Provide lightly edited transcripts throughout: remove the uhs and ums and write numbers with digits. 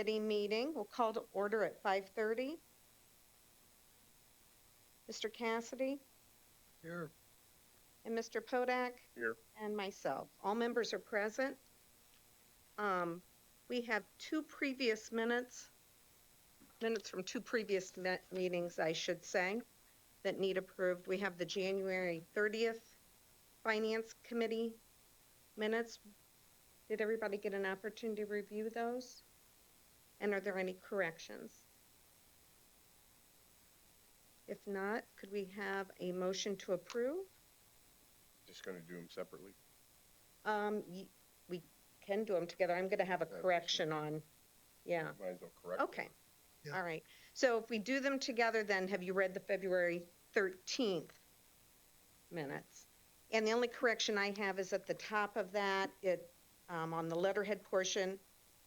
Committee meeting. We'll call to order at 5:30. Mr. Cassidy Here. and Mr. Podak Here. and myself. All members are present. We have two previous minutes from two previous meetings, I should say, that need approved. We have the January 30th Finance Committee minutes. Did everybody get an opportunity to review those? And are there any corrections? If not, could we have a motion to approve? Just going to do them separately. We can do them together. I'm going to have a correction on, yeah. Might as well correct. Okay. Yeah. All right. So if we do them together, then have you read the February 13th minutes? And the only correction I have is at the top of that, on the letterhead portion,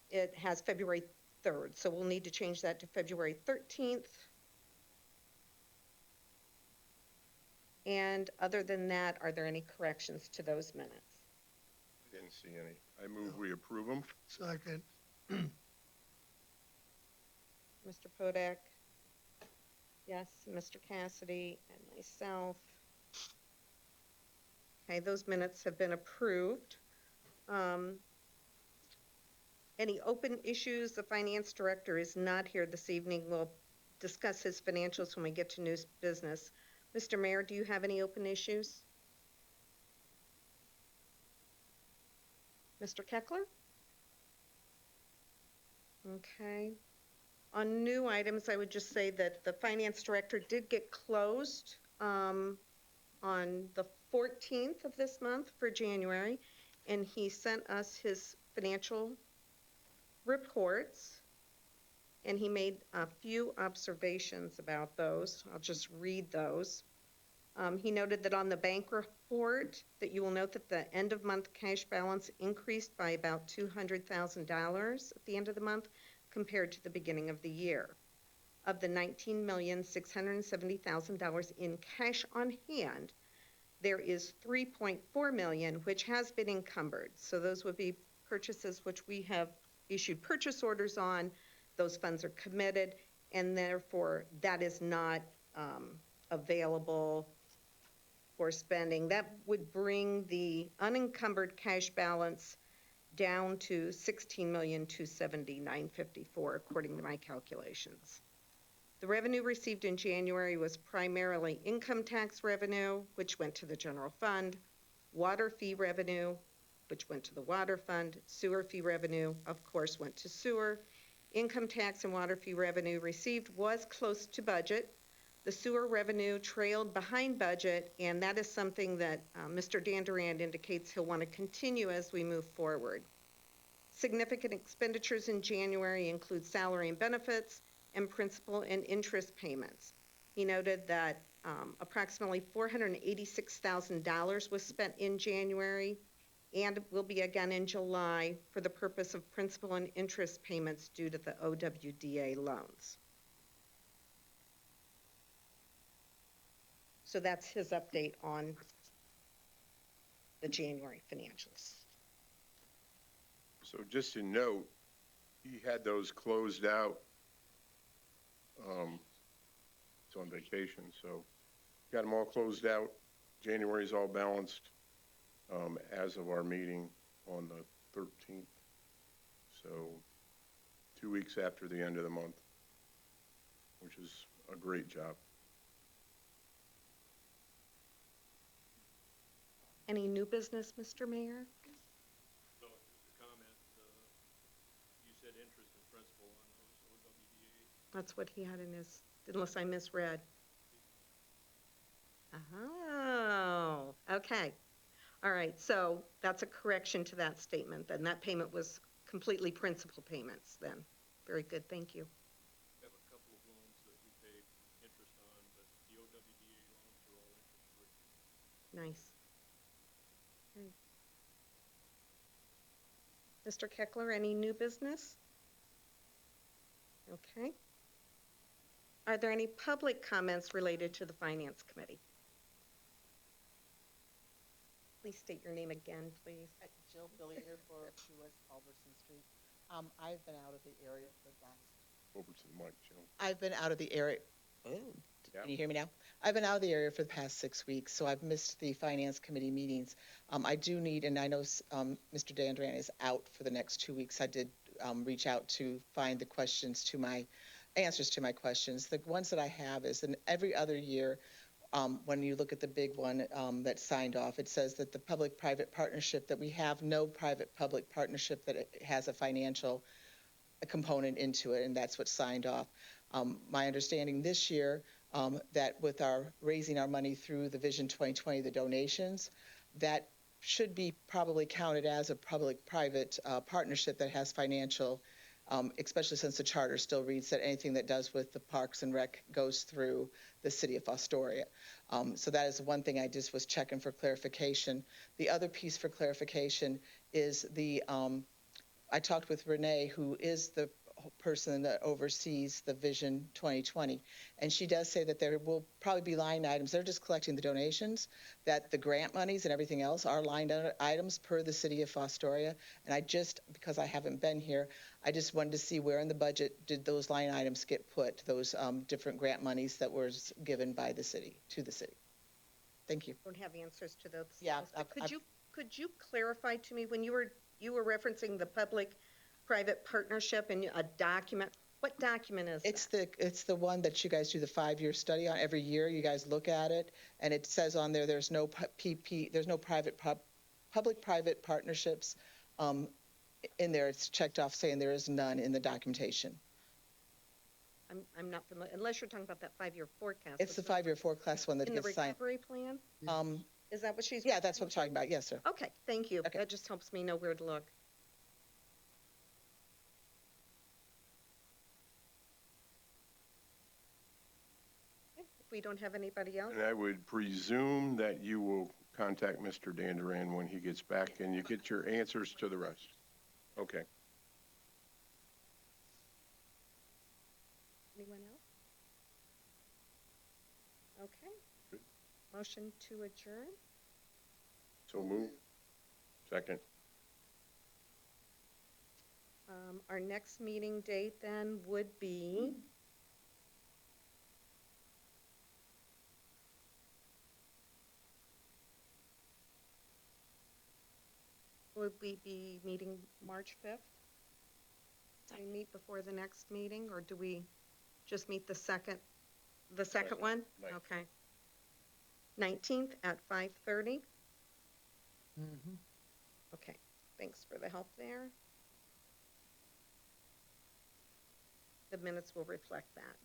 it has February 3rd. So we'll need to change that to February 13th. And other than that, are there any corrections to those minutes? Didn't see any. I move we approve them. Second. Mr. Podak? Yes. Mr. Cassidy and myself. Okay, those minutes have been approved. Any open issues? The finance director is not here this evening. We'll discuss his financials when we get to new business. Mr. Mayor, do you have any open issues? Mr. Keckler? Okay. On new items, I would just say that the finance director did get closed on the 14th of this month for January, and he sent us his financial reports, and he made a few observations about those. I'll just read those. He noted that on the bank report that you will note that the end of month cash balance increased by about $200,000 at the end of the month compared to the beginning of the year. Of the $19,670,000 in cash on hand, there is $3.4 million which has been encumbered. So those would be purchases which we have issued purchase orders on. Those funds are committed, and therefore that is not available for spending. That would bring the unencumbered cash balance down to $16,279,554, according to my calculations. The revenue received in January was primarily income tax revenue, which went to the general fund, water fee revenue, which went to the water fund, sewer fee revenue, of course, went to sewer. Income tax and water fee revenue received was close to budget. The sewer revenue trailed behind budget, and that is something that Mr. Dandurand indicates he'll want to continue as we move forward. Significant expenditures in January include salary and benefits and principal and interest payments. He noted that approximately $486,000 was spent in January and will be again in July for the purpose of principal and interest payments due to the OWDA loans. So that's his update on the January financials. So just to note, he had those closed out. It's on vacation, so got them all closed out. January's all balanced as of our meeting on the 13th. So 2 weeks after the end of the month, which is a great job. Any new business, Mr. Mayor? No, just a comment. You said interest and principal on those OWDA. That's what he had in his, unless I misread. Oh, okay. All right, so that's a correction to that statement, then. That payment was completely principal payments then. Very good, thank you. We have a couple of loans that we paid interest on, but the OWDA loans are all interest-free. Nice. Okay. Mr. Keckler, any new business? Okay. Are there any public comments related to the Finance Committee? Please state your name again, please. Jill Billy here for 2 West Alderson Street. I've been out of the area for over to the mic, Joan. I've been out of the area. Oh, Yeah. can you hear me now? I've been out of the area for the past 6 weeks, so I've missed the finance committee meetings. I do need, and I know Mr. Dandran is out for the next 2 weeks. I did reach out to find the answers to my questions. The ones that I have is in every other year, when you look at the big one that's signed off, it says that the public-private partnership, that we have no private-public partnership that it has a financial component into it, and that's what's signed off. My understanding this year, that with our raising our money through the Vision 2020, the donations, that should be probably counted as a public-private partnership that has financial, especially since the charter still reads that anything that does with the Parks and Rec goes through the city of Fostoria. So that is one thing I just was checking for clarification. The other piece for clarification is I talked with Renee, who is the person that oversees the Vision 2020, and she does say that there will probably be line items. They're just collecting the donations, that the grant monies and everything else are line items per the city of Fostoria. And because I haven't been here, I just wanted to see where in the budget did those line items get put, those different grant monies that were given by the city, to the city. Thank you. Don't have answers to those. Yeah, but could you clarify to me when you were referencing the public-private partnership and a document? What document is that? It's the one that you guys do the 5-year study on every year. You guys look at it, and it says on there there's no there's no public-private partnerships in there. It's checked off saying there is none in the documentation. I'm not familiar, unless you're talking about that 5-year forecast. It's the 5-year forecast one that in the gets signed. recovery plan? Is that what she's? Yeah, that's what I'm talking about. Yes, sir. Okay, thank you. Okay. That just helps me know where to look. Okay, if we don't have anybody else, And I would presume that you will contact Mr. Dandran when he gets back and you get your answers to the rest. Okay. anyone else? Okay. Good. Motion to adjourn? So move. Second. Our next meeting date then would be would we be meeting March 5th? Do we meet before the next meeting, or do we just meet the second one? 19th. Okay. 19th at 5:30? Mm-hmm. Okay, thanks for the help there. The minutes will reflect that.